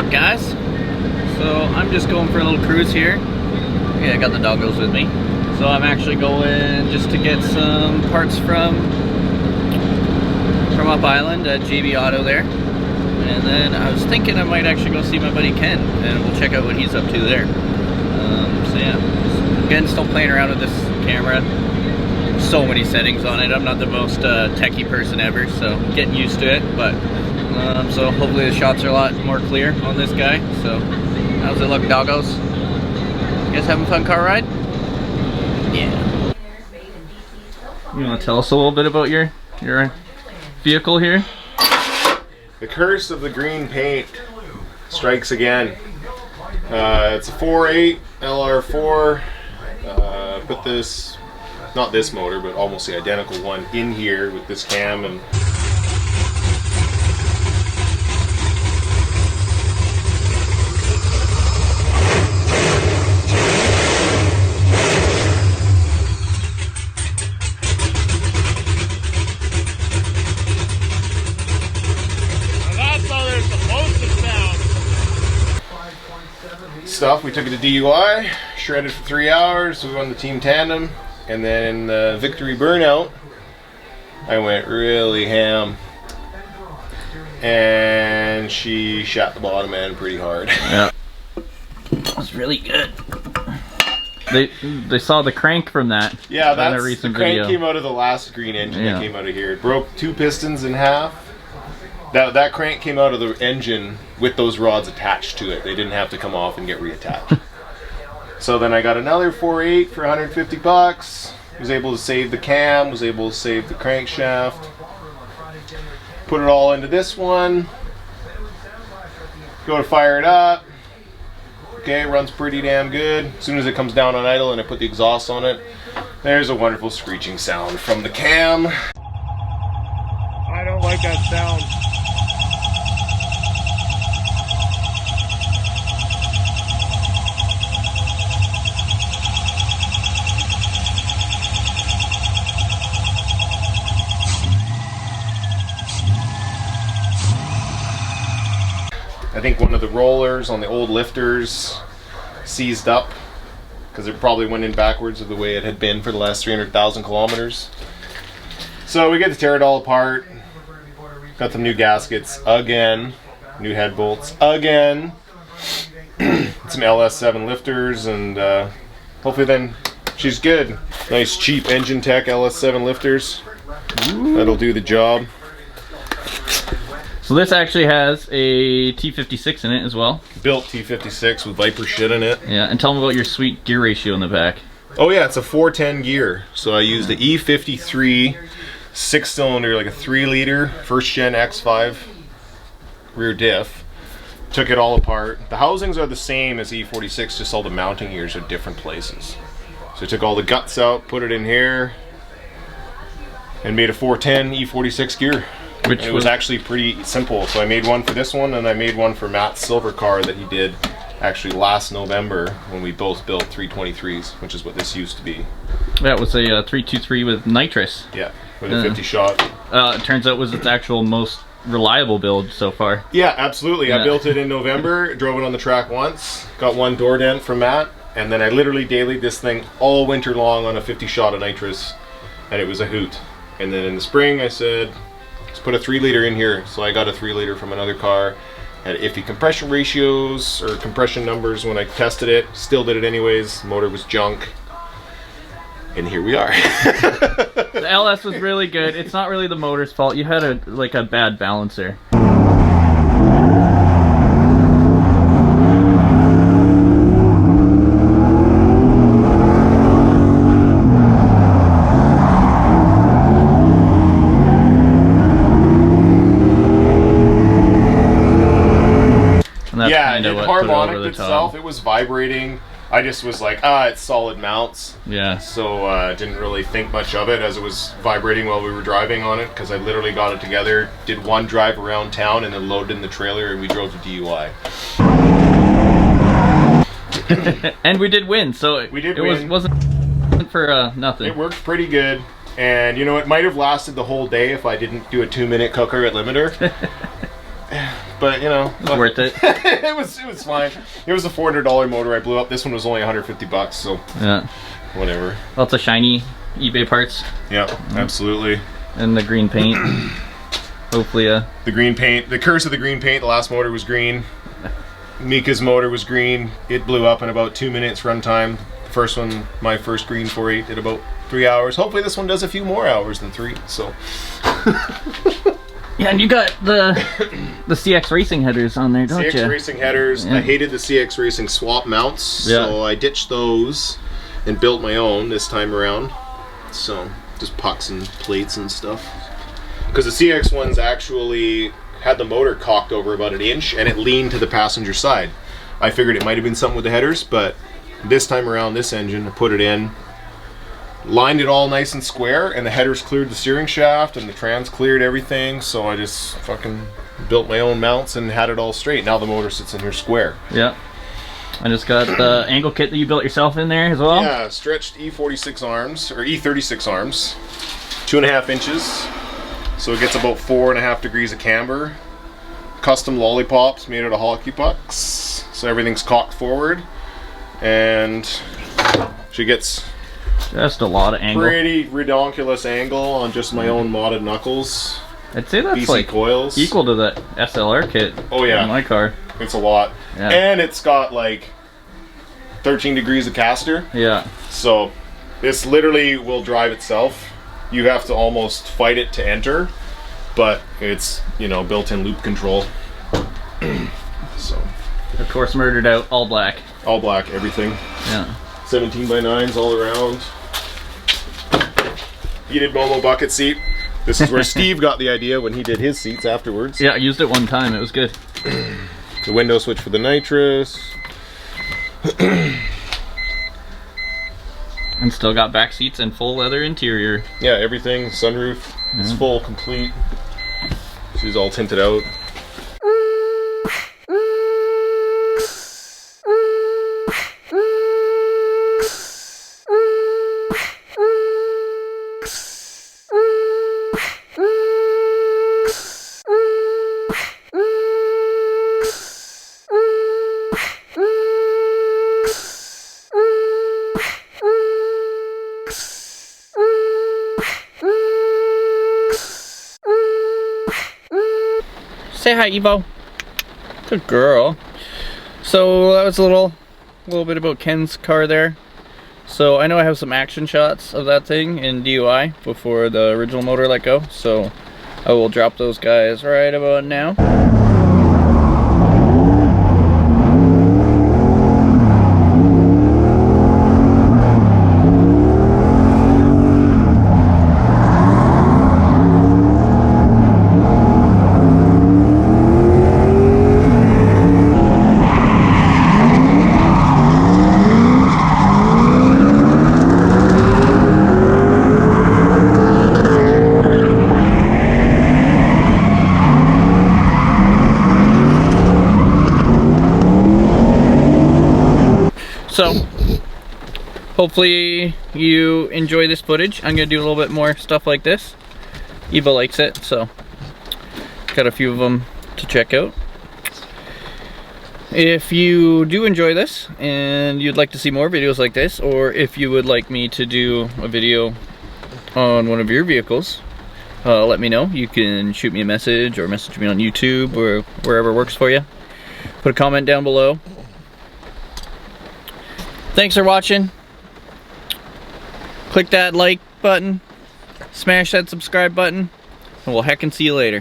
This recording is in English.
What's up, guys? So I'm just going for a little cruise here. Yeah, I got the doggos with me. So I'm actually going just to get some parts from Up Island at JB Auto there. And then I was thinking I might actually go see my buddy Ken and we'll check out what he's up to there. So yeah, again, still playing around with this camera. So many settings on it. I'm not the most techie person ever, so getting used to it, but so hopefully the shots are a lot more clear on this guy. So how's it look, doggos? You guys having a fun car ride? Yeah. You want to tell us a little bit about your vehicle here? The curse of the green paint strikes again. It's a 4.8 LR4. Put this, not this motor, but almost the identical one in here with this cam and stuff. We took it to DUI, shredded for 3 hours. We won the team tandem, and then in the victory burnout, I went really ham, and she shot the bottom end pretty hard. Yeah, that was really good. They saw the crank from that. Yeah, that's a recent the crank video. came out of the last green engine that came out of here. It broke 2 pistons in half. That crank came out of the engine with those rods attached to it. They didn't have to come off and get reattached. So then I got another 4.8 for 150 bucks. Was able to save the cam, was able to save the crankshaft. Put it all into this one. Go to fire it up. Okay, it runs pretty damn good. As soon as it comes down on idle and I put the exhaust on it, there's a wonderful screeching sound from the cam. I don't like that sound. I think one of the rollers on the old lifters seized up because it probably went in backwards of the way it had been for the last 300,000 kilometers. So we get to tear it all apart. Got some new gaskets again, new head bolts again, some LS7 lifters, and hopefully then she's good. Nice cheap Engine Tech LS7 lifters. Ooh. That'll do the job. So this actually has a T56 in it as well. Built T56 with Viper shit in it. Yeah, and tell me about your sweet gear ratio in the back. Oh yeah, it's a 410 gear. So I used the E53 6-cylinder, like a 3-liter first gen X5 rear diff. Took it all apart. The housings are the same as E46, just all the mounting gears are different places. So I took all the guts out, put it in here, and made a 410 E46 gear. It was actually pretty simple. So I made one for this one, and I made one for Matt's silver car that he did actually last November when we both built 323s, which is what this used to be. That was a 323 with nitrous. Yeah, with a 50 shot. It turns out it was its actual most reliable build so far. Yeah, absolutely. Yeah. I built it in November, drove it on the track once, got one door dent from Matt, and then I literally dailied this thing all winter long on a 50 shot of nitrous, and it was a hoot. And then in the spring I said, let's put a 3-liter in here. So I got a 3-liter from another car. Had iffy compression ratios or compression numbers when I tested it. Still did it anyways. Motor was junk. And here we are. The LS was really good. It's not really the motor's fault. You had a bad balancer. Yeah, it harmonicked itself. It was vibrating. I just was like, it's solid mounts. Yeah. So didn't really think much of it as it was vibrating while we were driving on it, because I literally got it together, did one drive around town, and then loaded in the trailer, and we drove to DUI. And we did win, so it wasn't for nothing. It worked pretty good, and you know, it might have lasted the whole day if I didn't do a 2-minute cooker at limiter. but you know, It's worth it. it was fine. It was a $400 motor I blew up. This one was only 150 bucks, so Yeah. whatever. Lots of shiny eBay parts. Yeah, absolutely. And the green paint. Hopefully, the green paint, the curse of the green paint. The last motor was green. Mika's motor was green. It blew up in about 2 minutes runtime. The first one, my first green 4.8, did about 3 hours. Hopefully this one does a few more hours than 3, so. Yeah, and you got the CX Racing headers on there, don't you? CX Racing headers. Yeah. I hated the CX Racing swap mounts, so I ditched those and built my own this time around. So, just pucks and plates and stuff. Because the CX ones actually had the motor cocked over about 1 inch and it leaned to the passenger side. I figured it might have been something with the headers, but this time around, this engine, I put it in, lined it all nice and square, and the headers cleared the steering shaft and the trans cleared everything, so I just fucking built my own mounts and had it all straight. Now the motor sits in here square. Yeah. I just got the angle kit that you built yourself in there as well. Yeah, stretched E46 arms, or E36 arms, 2.5 inches. So it gets about 4.5 degrees of camber. Custom lollipops made out of hockey pucks. So everything's cocked forward. And she gets just a lot of angle. Pretty redonkulous angle on just my own modded knuckles. I'd say that's BC like coils. equal to the SLR kit. Oh yeah. On my car. It's a lot. Yeah. And it's got like 13 degrees of caster. Yeah. So this literally will drive itself. You have to almost fight it to enter, but it's, you know, built-in loop control. So of course, murdered out all black. All black, everything. Yeah. 17x9s all around. Heated Momo bucket seat. This is where Steve got the idea when he did his seats afterwards. Yeah, I used it one time. It was good. The window switch for the nitrous. And still got back seats and full leather interior. Yeah, everything. Sunroof. It's full, complete. She's all tinted out. Say hi, Evo. Good girl. So that was a little bit about Ken's car there. So I know I have some action shots of that thing in DUI before the original motor let go. So I will drop those guys right about now. So, hopefully you enjoy this footage. I'm going to do a little bit more stuff like this. Eva likes it, so got a few of them to check out. If you do enjoy this and you'd like to see more videos like this, or if you would like me to do a video on one of your vehicles, let me know. You can shoot me a message or message me on YouTube or wherever works for you. Put a comment down below. Thanks for watching. Click that like button, smash that subscribe button, and we'll heckin' see you later.